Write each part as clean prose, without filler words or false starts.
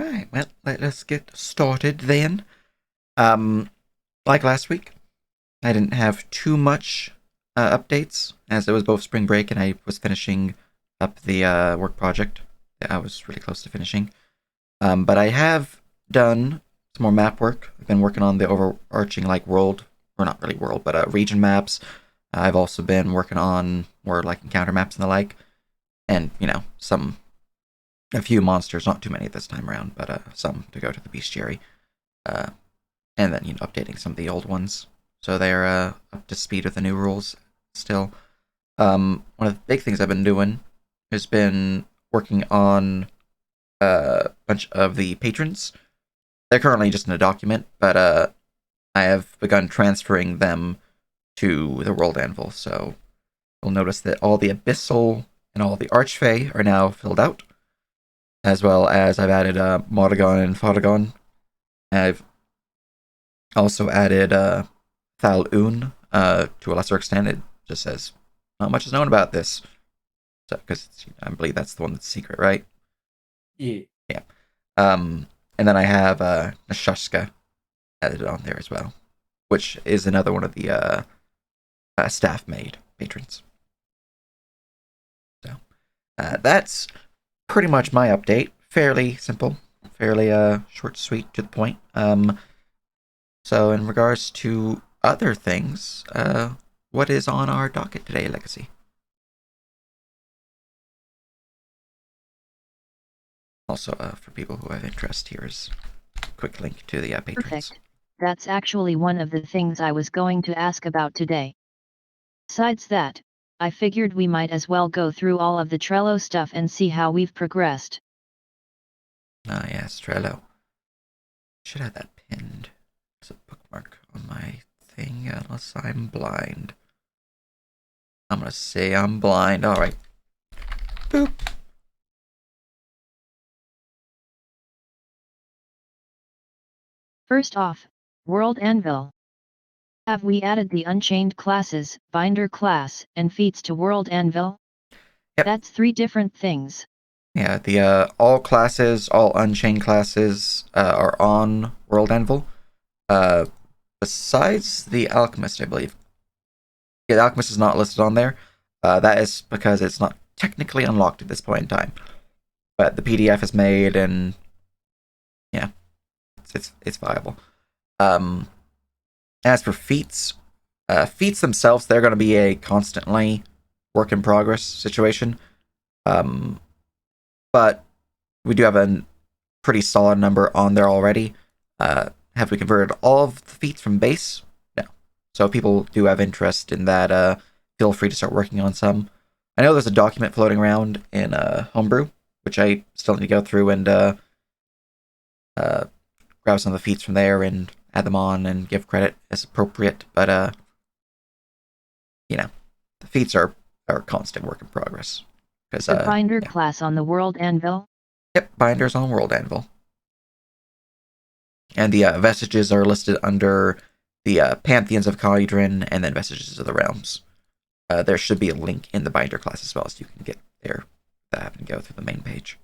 right, well, let us get started then. Um, like last week, I didn't have too much updates as it was both spring break and I was finishing up the work project that I was really close to finishing. But I have done some more map work. I've been working on the overarching like world, or not really world, but region maps. I've also been working on more like encounter maps and the like, and a few monsters, not too many this time around, but some to go to the bestiary. Uh, and then updating some of the old ones so they're up to speed with the new rules still. One of the big things I've been doing has been working on a bunch of the patrons. They're currently just in a document, but I have begun transferring them to the World Anvil. So you'll notice that all the Abyssal and all the Archfey are now filled out, as well as I've added Modagon and Photogon. I've also added Thal Un to a lesser extent. It just says not much is known about this, so because I believe that's the one that's secret, right? Yeah. Yeah. And then I have Nashushka added on there as well, which is another one of the staff made patrons. So that's pretty much my update. Fairly simple, fairly short, sweet, to the point. So in regards to other things, what is on our docket today, Legacy? Also, for people who have interest, here's a quick link to the patrons. Perfect. That's actually one of the things I was going to ask about today. Besides that, I figured we might as well go through all of the Trello stuff and see how we've progressed. Ah, yes, Trello. Should have that pinned as a bookmark on my thing, unless I'm blind. I'm gonna say I'm blind. Alright. Boop. First off, World Anvil. Have we added the Unchained classes, Binder class, and feats to World Anvil? Yep. That's 3 different things. Yeah, the all classes, all Unchained classes are on World Anvil. Uh, besides the Alchemist, I believe. Yeah, the Alchemist is not listed on there. That is because it's not technically unlocked at this point in time. But the PDF is made, and yeah, it's viable. Um, as for feats, feats themselves, they're going to be a constantly work in progress situation. Um, but we do have a pretty solid number on there already. Have we converted all of the feats from base? No. So if people do have interest in that, feel free to start working on some. I know there's a document floating around in Homebrew, which I still need to go through and uh, grab some of the feats from there and add them on and give credit as appropriate. But the feats are a constant work in progress. Because The Binder yeah. class on the World Anvil? Yep, binders on World Anvil. And the vestiges are listed under the Pantheons of Khaedron and then Vestiges of the Realms. There should be a link in the binder class as well, so you can get there without having to go through the main page.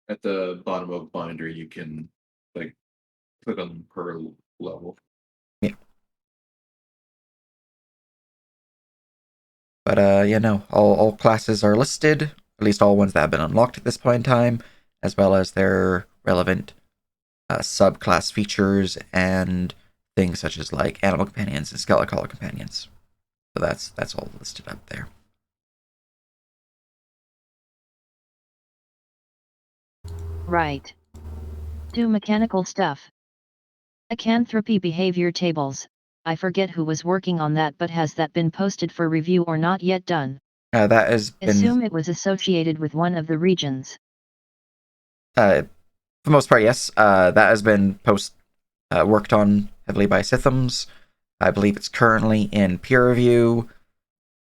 At the bottom of binder, you can like click on per level. Yeah. But yeah, no, all classes are listed, at least all ones that have been unlocked at this point in time, as well as their relevant subclass features and things such as like animal companions and skeletal collar companions. So that's all listed up there. Right. Do mechanical stuff. Lycanthropy behavior tables. I forget who was working on that, but has that been posted for review or not yet done? That has been, Assume it was associated with one of the regions. for the most part, yes. That has been worked on heavily by Sithams. I believe it's currently in peer review.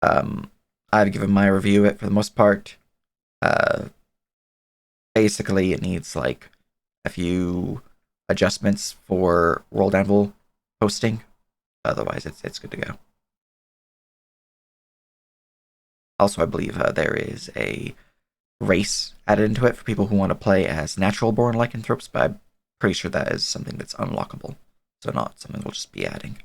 I've given my review it for the most part. Uh, basically, it needs like a few adjustments for World Anvil hosting. Otherwise, it's good to go. Also, I believe there is a race added into it for people who want to play as natural born lycanthropes, but I'm pretty sure that is something that's unlockable. So not something we'll just be adding.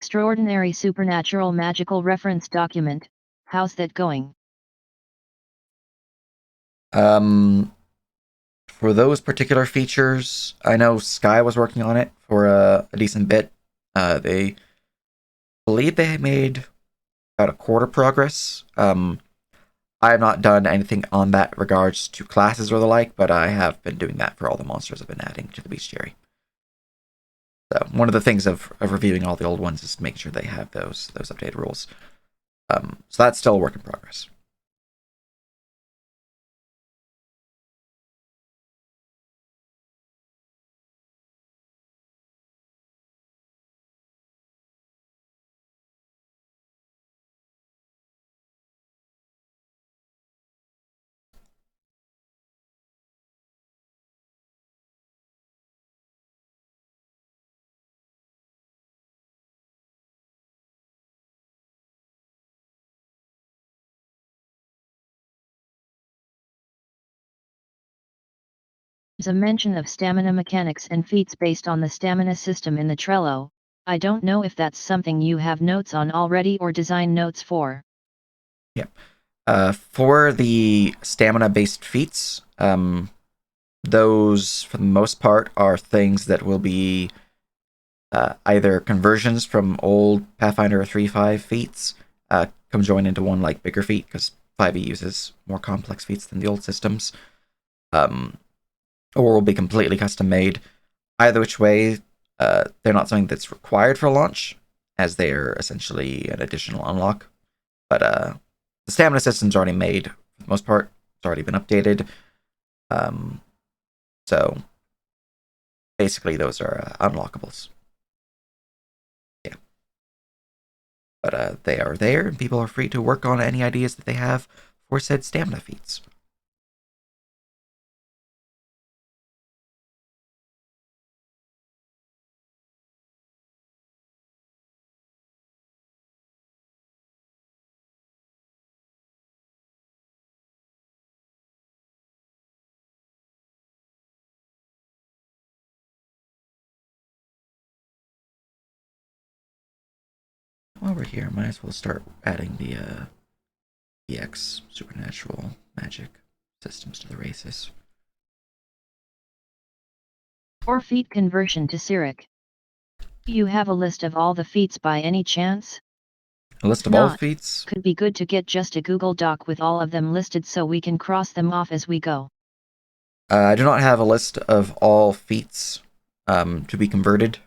Extraordinary supernatural magical reference document, how's that going? For those particular features, I know Sky was working on it for a decent bit. They believe they made about a quarter progress. I have not done anything on that regards to classes or the like, but I have been doing that for all the monsters I've been adding to the bestiary. So one of the things of reviewing all the old ones is to make sure they have those updated rules. So that's still a work in progress. There's a mention of stamina mechanics and feats based on the stamina system in the Trello. I don't know if that's something you have notes on already or design notes for. Yeah. For the stamina-based feats, those, for the most part, are things that will be either conversions from old Pathfinder 3.5 feats, come join into one like bigger feat, because 5e uses more complex feats than the old systems, or will be completely custom made. Either which way, they're not something that's required for launch, as they are essentially an additional unlock. But the stamina system's already made for the most part. It's already been updated. So basically, those are unlockables. Yeah, but they are there, and people are free to work on any ideas that they have for said stamina feats. While we're here, might as well start adding the EX supernatural magic systems to the races. Or feat conversion to Syrik. You have a list of all the feats by any chance? A list If of all not, feats? could be good to get just a Google Doc with all of them listed so we can cross them off as we go. I do not have a list of all feats to be converted.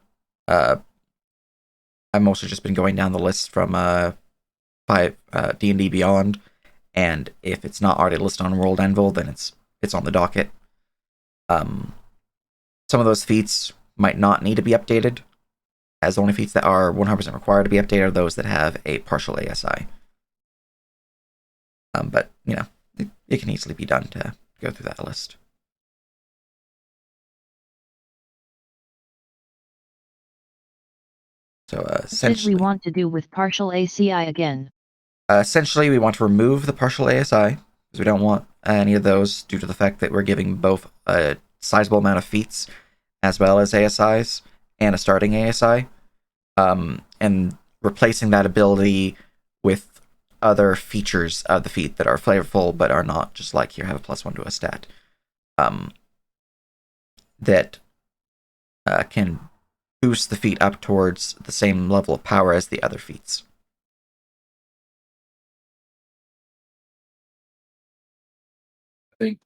I've mostly just been going down the list from D&D Beyond, and if it's not already listed on World Anvil, then it's on the docket. Some of those feats might not need to be updated, as the only feats that are 100% required to be updated are those that have a partial ASI. But, it can easily be done to go through that list. So, What did we want to do with partial ACI again? Essentially, we want to remove the partial ASI, because we don't want any of those due to the fact that we're giving both a sizable amount of feats as well as ASIs and a starting ASI, and replacing that ability with other features of the feat that are flavorful but are not just like here have a +1 to a stat, that can boost the feat up towards the same level of power as the other feats. I think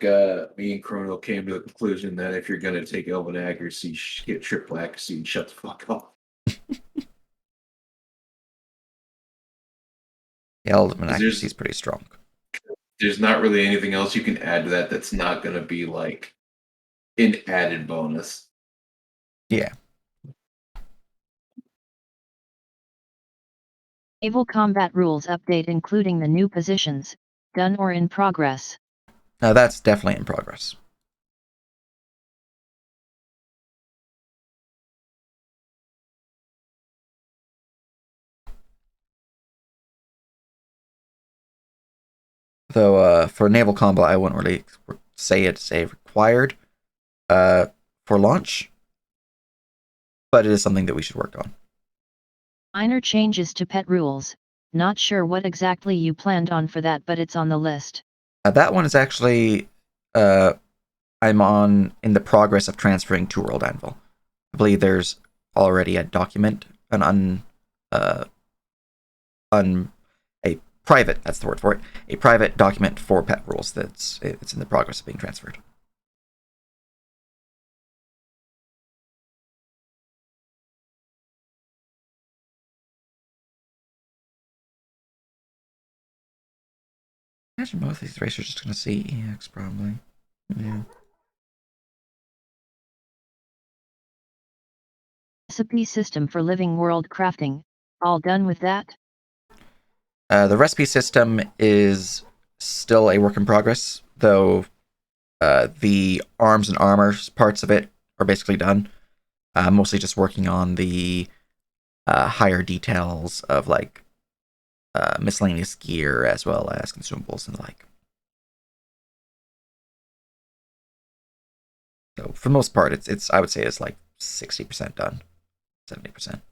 me and Chrono came to the conclusion that if you're going to take Elven accuracy, get triple accuracy and shut the fuck up. The Elven There's- accuracy is pretty strong. there's not really anything else you can add to that that's not going to be like an added bonus. Yeah. Naval combat rules update including the new positions, done or in progress. That's definitely in progress. Though for naval combat, I wouldn't really say it's a required for launch, but it is something that we should work on. Minor changes to pet rules. Not sure what exactly you planned on for that, but it's on the list. That one is actually I'm on in the progress of transferring to World Anvil. I believe there's already a document, uh, a private, that's the word for it, a private document for pet rules it's in the progress of being transferred. Imagine both of these racers just gonna see EX probably. Yeah. Recipe system for living world crafting. All done with that? The recipe system is still a work in progress, though the arms and armor parts of it are basically done. Mostly just working on the higher details of like miscellaneous gear as well as consumables and the like. So for the most part, it's I would say it's like 60% done, 70%.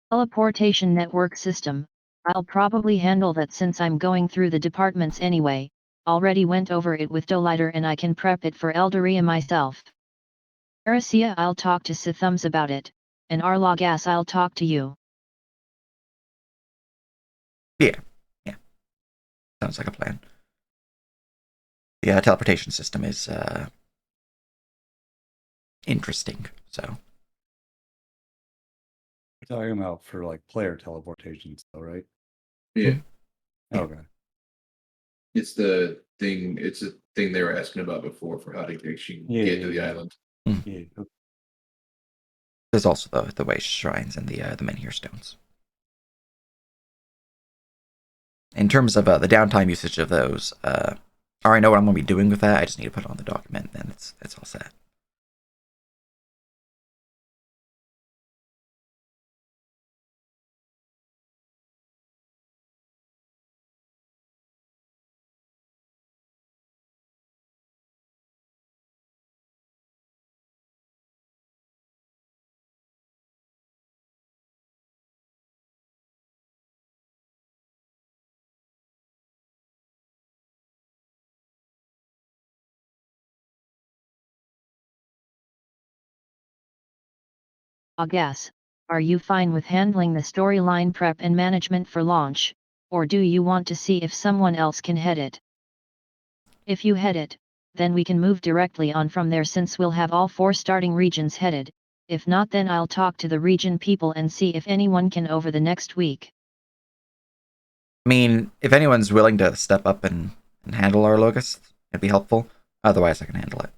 Teleportation network system. I'll probably handle that since I'm going through the departments anyway. Already went over it with Dolighter and I can prep it for Eldaria myself. Aracia, I'll talk to Sithums about it, and Arlogas, I'll talk to you. Yeah, yeah, sounds like a plan. The teleportation system is interesting. So You're talking about for like player teleportations, though, right? Yeah. Yeah. Okay. It's the thing. It's a thing they were asking about before for how to actually get to the island. Yeah. There's also the way shrines and the menhir stones. In terms of the downtime usage of those, I already know what I'm going to be doing with that. I just need to put it on the document, and it's all set. Guess, are you fine with handling the storyline prep and management for launch, or do you want to see if someone else can head it? If you head it, then we can move directly on from there since we'll have all 4 starting regions headed. If not, then I'll talk to the region people and see if anyone can over the next week. I mean, if anyone's willing to step up and handle our locust, it'd be helpful. Otherwise, I can handle it.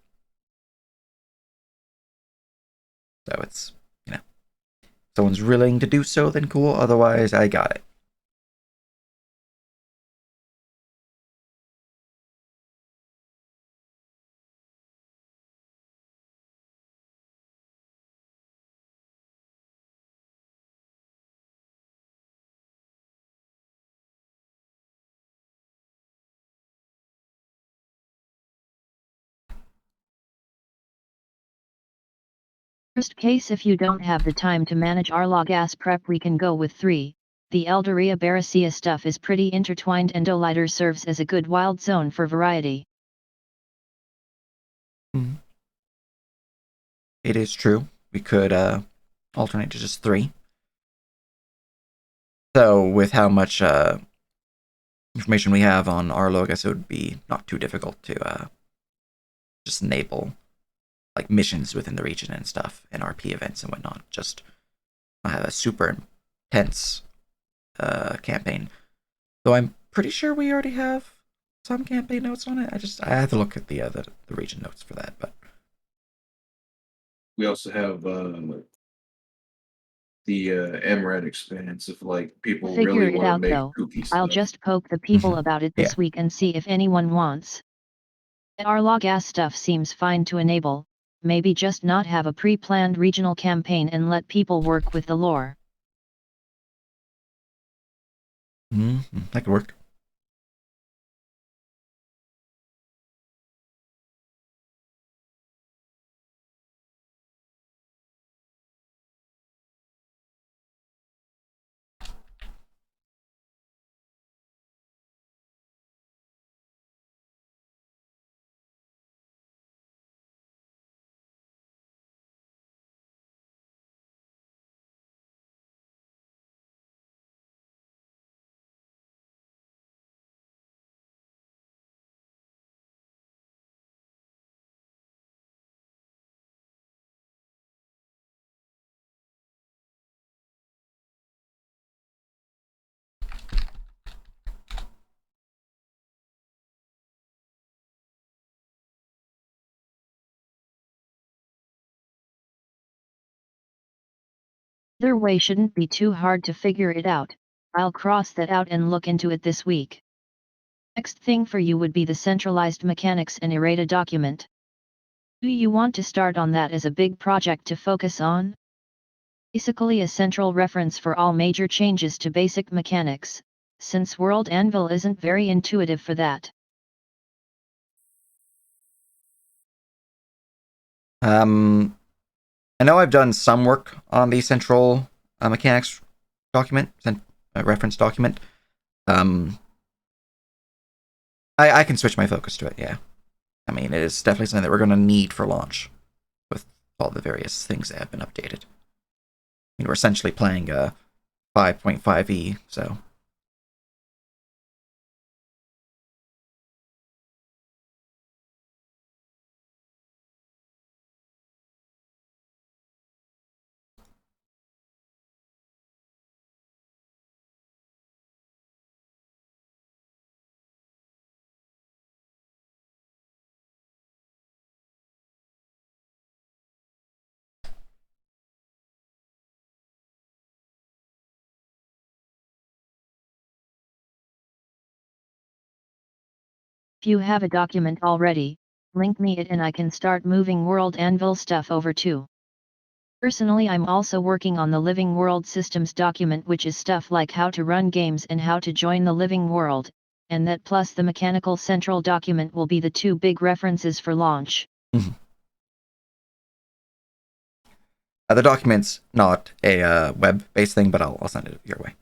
So it's, if someone's willing to do so, then cool. Otherwise, I got it. Worst case, if you don't have the time to manage Arlog as prep, we can go with 3. The Elderia Baracea stuff is pretty intertwined, and Doliter serves as a good wild zone for variety. It is true. We could alternate to just 3. So with how much information we have on Arlo, I guess it would be not too difficult to just enable like missions within the region and stuff, and RP events and whatnot. Just have a super intense campaign. Though I'm pretty sure we already have some campaign notes on it. I have to look at the region notes for that, but We also have the MRAD expanse if like people Figure really it want to out make though. kooky stuff. I'll just poke the people about it this week and see if anyone wants. Arlog as stuff seems fine to enable, maybe just not have a pre-planned regional campaign and let people work with the lore. that could work. Either way shouldn't be too hard to figure it out. I'll cross that out and look into it this week. Next thing for you would be the centralized mechanics and errata document. Do you want to start on that as a big project to focus on? Basically a central reference for all major changes to basic mechanics, since World Anvil isn't very intuitive for that. I know I've done some work on the central mechanics document, reference document. I can switch my focus to it, yeah. I mean, it is definitely something that we're going to need for launch with all the various things that have been updated. I mean, we're essentially playing a 5.5e, so. If you have a document already, link me it and I can start moving World Anvil stuff over too. Personally, I'm also working on the Living World Systems document, which is stuff like how to run games and how to join the living world, and that plus the Mechanical Central document will be the 2 big references for launch. The document's not a web-based thing, but I'll send it your way.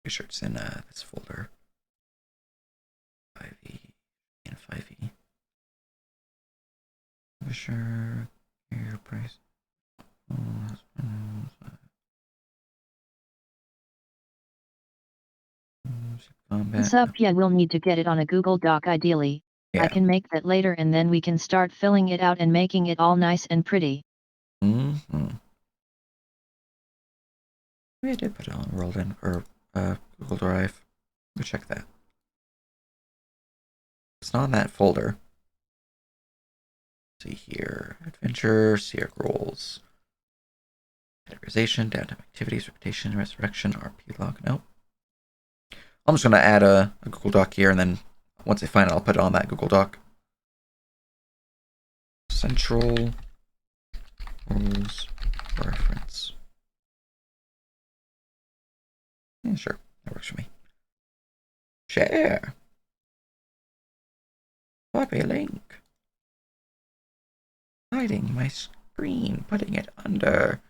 Pretty sure it's in this folder. 5e and 5e. For sure. Your price. What's up? Yeah, we'll need to get it on a Google Doc ideally. Yeah. I can make that later and then we can start filling it out and making it all nice and pretty. Maybe I did put it on World In or Google Drive. Go check that. It's not in that folder. Let's see here. Adventure, Syrik roles. Categorization, downtime activities, reputation, resurrection, RP log. Nope. I'm just going to add a Google Doc here, and then once I find it, I'll put it on that Google Doc. Central roles reference. Yeah, sure. That works for me. Share. Copy link. Hiding my screen, putting it under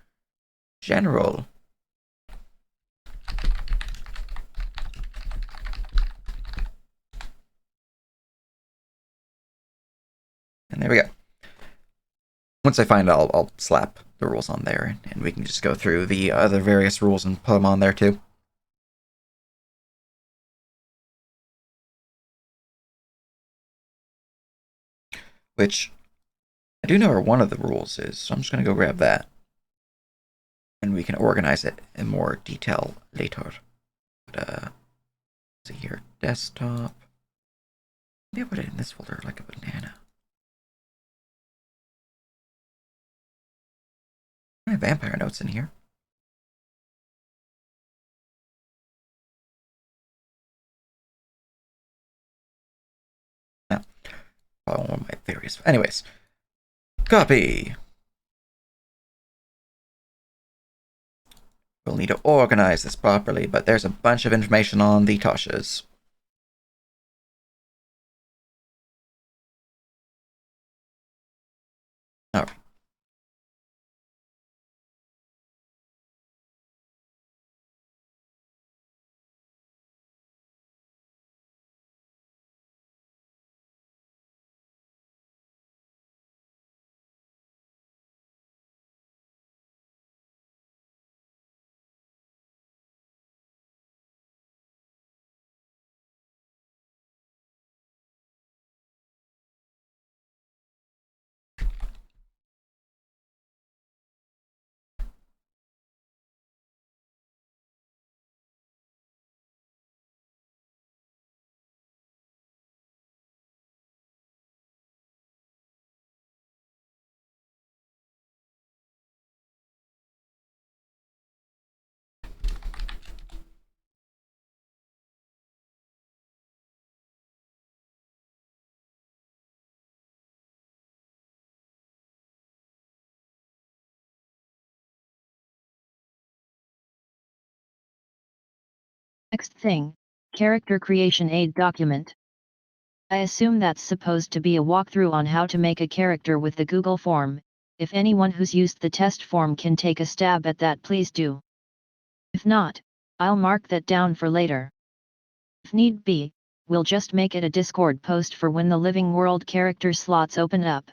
general. And there we go. Once I find it, I'll slap the rules on there, and we can just go through the other various rules and put them on there too. Which I do know where one of the rules is, so I'm just going to go grab that. And we can organize it in more detail later. But, let's see here. Desktop. Maybe I put it in this folder like a banana. I have vampire notes in here. No. Probably one of my theories. Anyways. Copy. We'll need to organize this properly, but there's a bunch of information on the Toshas. Alright. Next thing, character creation aid document. I assume that's supposed to be a walkthrough on how to make a character with the Google form. If anyone who's used the test form can take a stab at that, please do. If not, I'll mark that down for later. If need be, we'll just make it a Discord post for when the Living World character slots open up.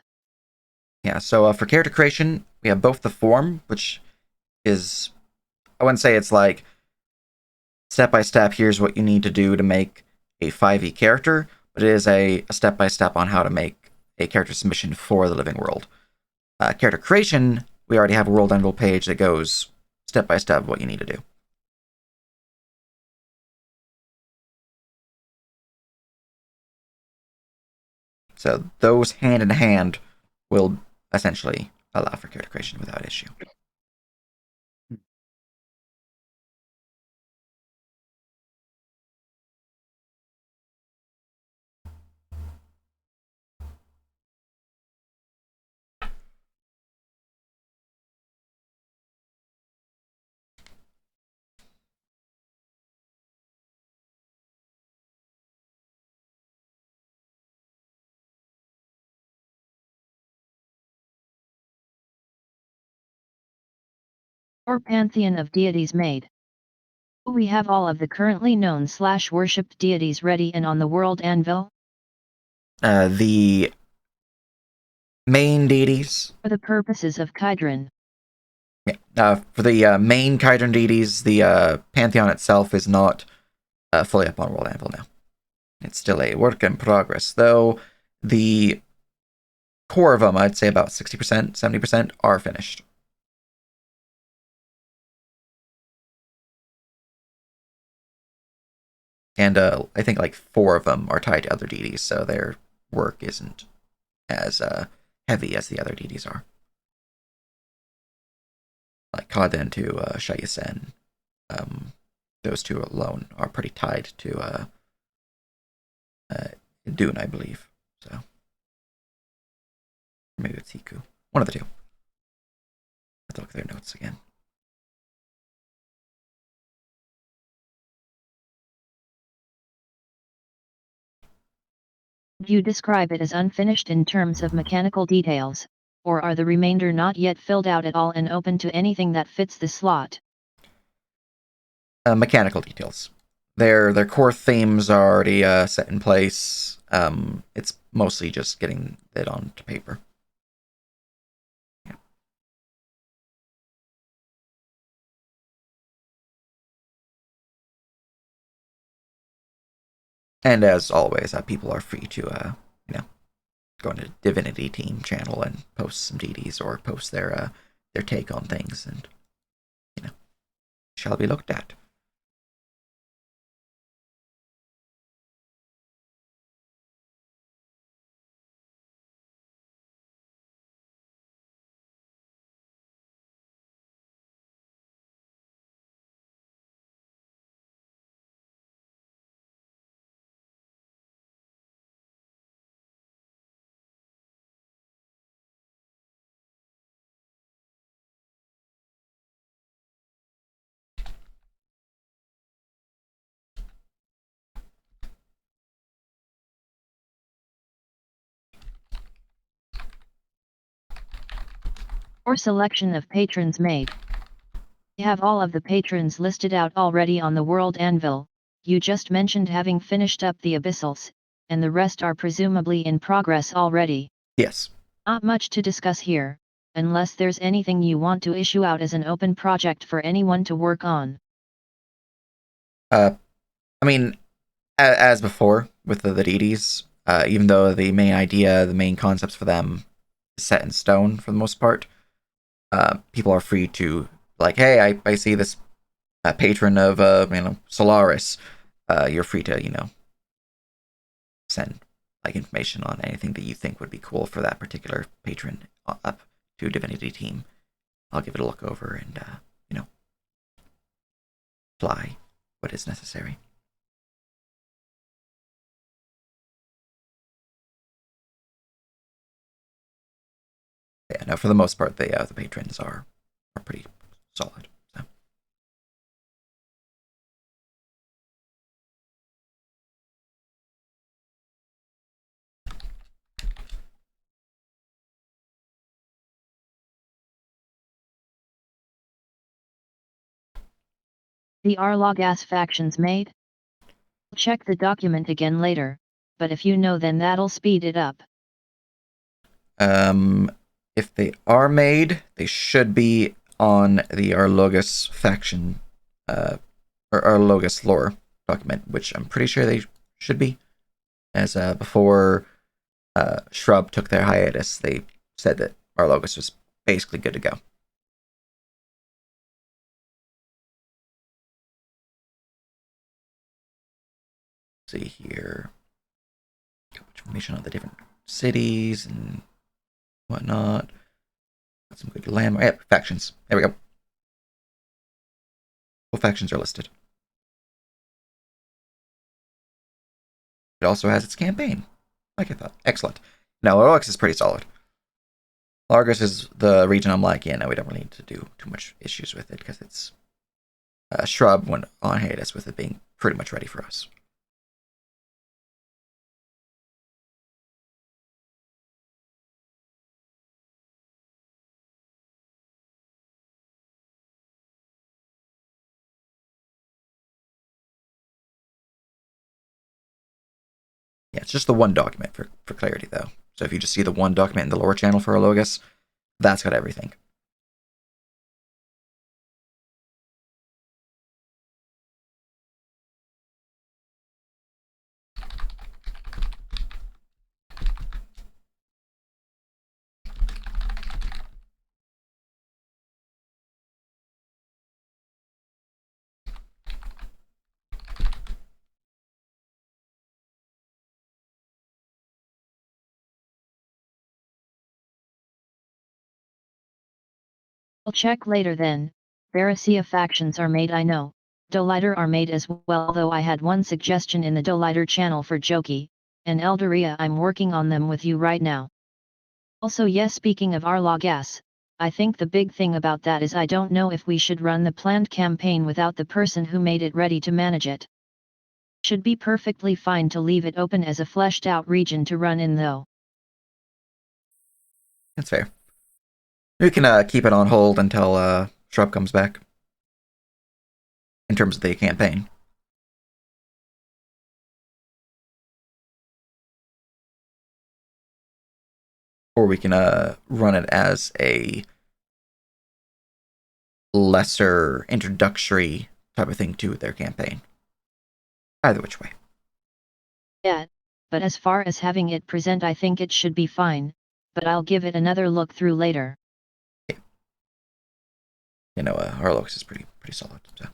Yeah, so for character creation, we have both the form, which is, I wouldn't say it's like step by step, here's what you need to do to make a 5e character, but it is a step by step on how to make a character submission for the Living World. Character creation, we already have a world envelope page that goes step by step what you need to do. So those hand in hand will essentially allow for character creation without issue. Or pantheon of deities made. We have all of the currently known / worshipped deities ready and on the world anvil. The main deities. For the purposes of Kydron. Yeah. For the main Kydron deities, the pantheon itself is not fully up on World Anvil now. It's still a work in progress, though the core of them, I'd say about 60%, 70% are finished. And I think like 4 of them are tied to other deities, so their work isn't as heavy as the other deities are. Like Kaden to Shayasen. Those 2 alone are pretty tied to Dune, I believe. So maybe it's Hiku. One of the 2. Let's look at their notes again. Do you describe it as unfinished in terms of mechanical details, or are the remainder not yet filled out at all and open to anything that fits the slot? Mechanical details. Their core themes are already set in place. It's mostly just getting it onto paper. Yeah. And as always, people are free to go into Divinity Team channel and post some DDs or post their take on things, and shall be looked at. Or selection of patrons made. You have all of the patrons listed out already on the World Anvil. You just mentioned having finished up the Abyssals, and the rest are presumably in progress already. Yes. Not much to discuss here, unless there's anything you want to issue out as an open project for anyone to work on. I mean, as before with the DDs, even though the main idea, the main concepts for them is set in stone for the most part, people are free to, like, hey, I see this patron of Solaris. You're free to send like information on anything that you think would be cool for that particular patron up to Divinity Team. I'll give it a look over and apply what is necessary. Yeah, no, for the most part, the patrons are pretty solid. So. The Arlogas factions made? Check the document again later, but if you know, then that'll speed it up. If they are made, they should be on the Arlogas faction, or Arlogas lore document, which I'm pretty sure they should be. As before Shrub took their hiatus, they said that Arlogas was basically good to go. See here, information on the different cities and whatnot. Got some good landmark. Yep, factions. There we go. What factions are listed? It also has its campaign, like I thought. Excellent. No, Orlux is pretty solid. Largus is the region I'm like, yeah, no, we don't really need to do too much issues with it because it's Shrub went on hiatus with it being pretty much ready for us. Yeah, it's just the one document for clarity, though. So if you just see the one document in the lore channel for Ologus, that's got everything. I'll check later then. Veracia factions are made, I know. Doliter are made as well, though I had one suggestion in the Doliter channel for Joki, and Eldaria, I'm working on them with you right now. Also, yes, speaking of Arlogas, I think the big thing about that is I don't know if we should run the planned campaign without the person who made it ready to manage it. Should be perfectly fine to leave it open as a fleshed out region to run in though. That's fair. We can keep it on hold until Shrub comes back. In terms of the campaign. Or we can run it as a lesser introductory type of thing to their campaign. Either which way. Yeah, but as far as having it present, I think it should be fine, but I'll give it another look through later. Yeah. You know, our looks is pretty solid. So.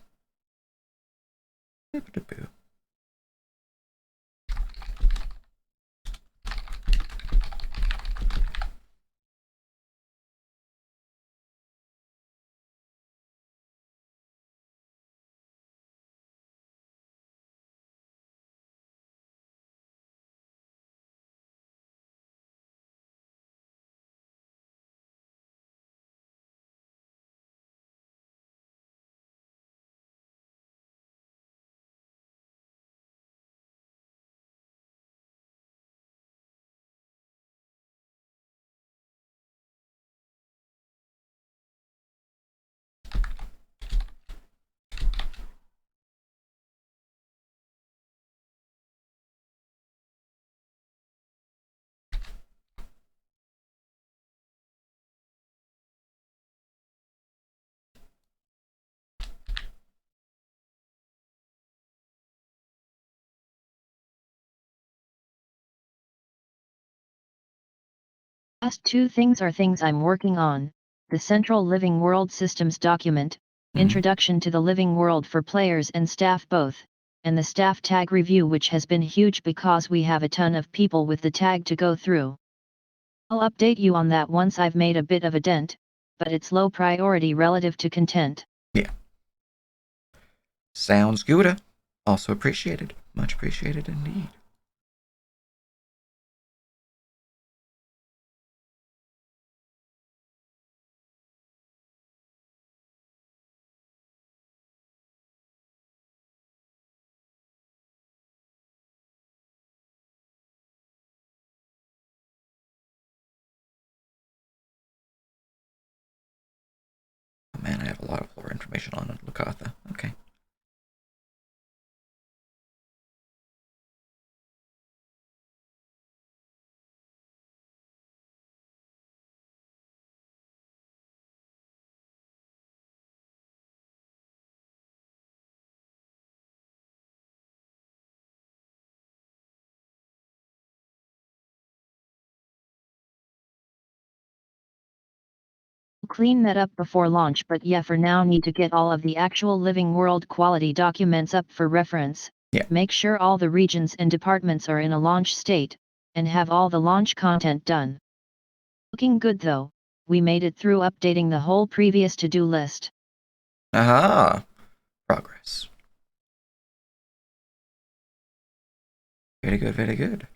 Last two things are things I'm working on: the Central Living World Systems document, Introduction to the Living World for players and staff both, and the staff tag review, which has been huge because we have a ton of people with the tag to go through. I'll update you on that once I've made a bit of a dent, but it's low priority relative to content. Yeah. Sounds good. Also appreciated. Much appreciated indeed. Oh man, I have a lot of lore information on Lucatha. Okay. Clean that up before launch, but yeah, for now need to get all of the actual Living World quality documents up for reference. Yeah. Make sure all the regions and departments are in a launch state, and have all the launch content done. Looking good though, we made it through updating the whole previous to-do list. Aha! Progress. Very good, very good.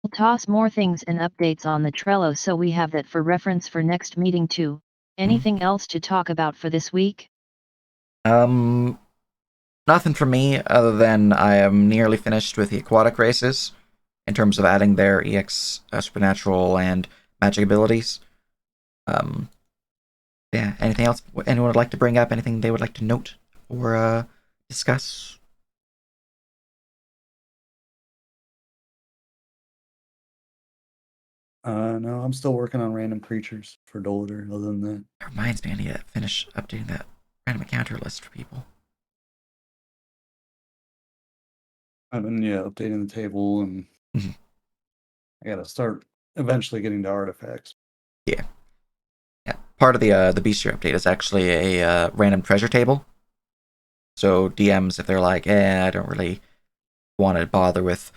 We'll toss more things and updates on the Trello so we have that for reference for next meeting too. Anything else to talk about for this week? Nothing for me other than I am nearly finished with the aquatic races in terms of adding their EX supernatural and magic abilities. Yeah, anything else anyone would like to bring up? Anything they would like to note or discuss? No, I'm still working on random creatures for Dolder. Other than that, That reminds me, I need to finish updating that random encounter list for people. I've been updating the table, and Mhm. I gotta start eventually getting to artifacts. Yeah. Part of the bestiary update is actually a random treasure table. So DMs, if they're like, I don't really want to bother with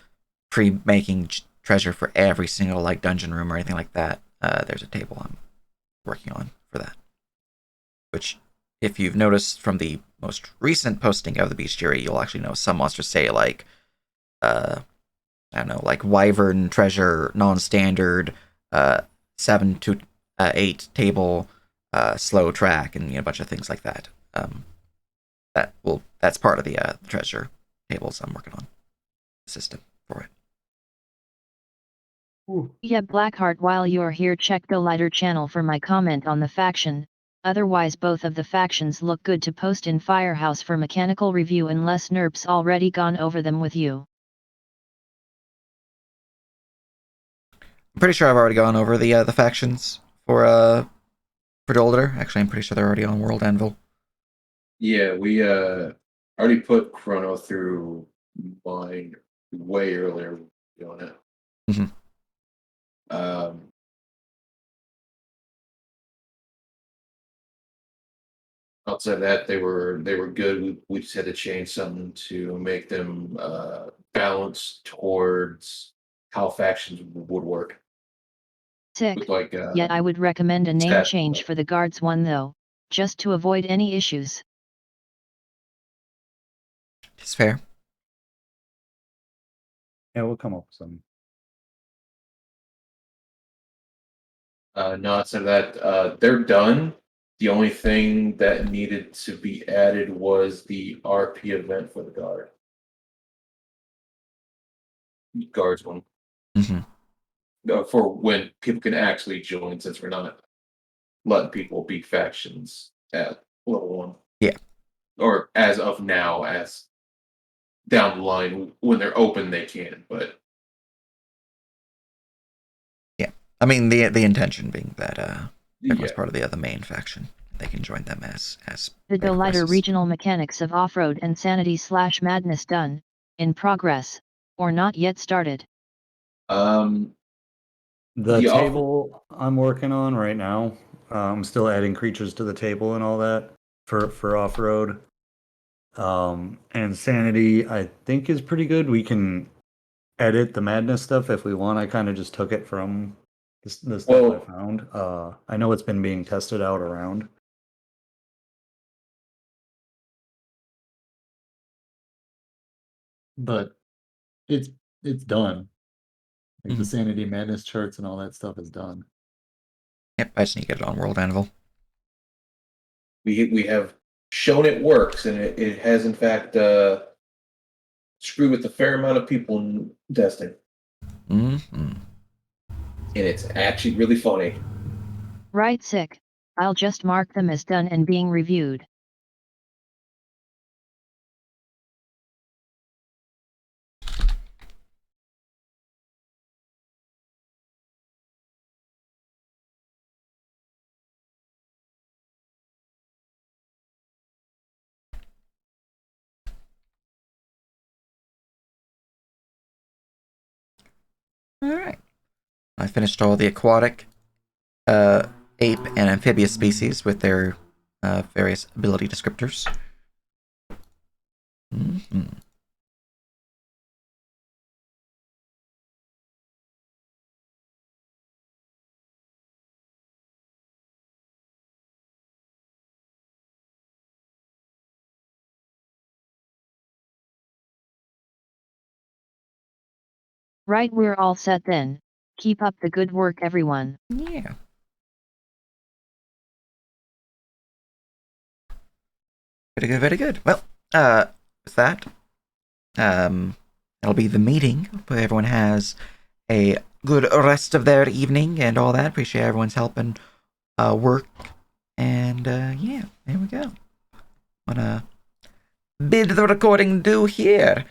pre-making treasure for every single like dungeon room or anything like that, there's a table I'm working on for that. Which, if you've noticed from the most recent posting of the bestiary, you'll actually know some monsters say like, I don't know, like wyvern treasure, non-standard, 7 to 8 table, slow track, and a bunch of things like that. That's part of the treasure tables I'm working on, the system for it. Ooh. Yeah, Blackheart, while you're here, check the lighter channel for my comment on the faction. Otherwise, both of the factions look good to post in Firehouse for mechanical review unless Nerp's already gone over them with you. I'm pretty sure I've already gone over the factions for Dolder. Actually, I'm pretty sure they're already on World Anvil. Yeah, we already put Chrono through mine way earlier doing it. Mhm. Outside of that, they were good. We just had to change something to make them balance towards how factions would work. Sick. With like Yet I would recommend a name stat- change for the guards one though, just to avoid any issues. It's fair. Yeah, we'll come up with some. No, outside of that, they're done. The only thing that needed to be added was the RP event for the guards one. Mm-hmm. For when people can actually join, since we're not letting people be factions at level 1. Yeah. Or as of now, as down the line when they're open, they can. But Yeah. I mean, the intention being that everyone's yeah, part of the main faction. They can join them as The later lighter classes. regional mechanics of off-road and sanity/madness done, in progress, or not yet started. The The off- table I'm working on right now, I'm still adding creatures to the table and all that for off-road. And sanity, I think, is pretty good. We can edit the madness stuff if we want. I kind of just took it from the stuff I Well- found. I know it's been being tested out around. But it's done. Like the Mhm. sanity madness charts and all that stuff is done. Yep, I just need to get it on World Anvil. we have shown it works, and it has in fact screwed with a fair amount of people in testing, Mm-hmm. and it's actually really funny. Right, sick. I'll just mark them as done and being reviewed. All right. I finished all the aquatic, ape, and amphibious species with their various ability descriptors. Mm-hmm. Right, we're all set then. Keep up the good work, everyone. Yeah. Very good, very good. Well, with that, that'll be the meeting. Hope everyone has a good rest of their evening and all that. Appreciate everyone's help and work. And yeah, there we go. Wanna bid the recording due here.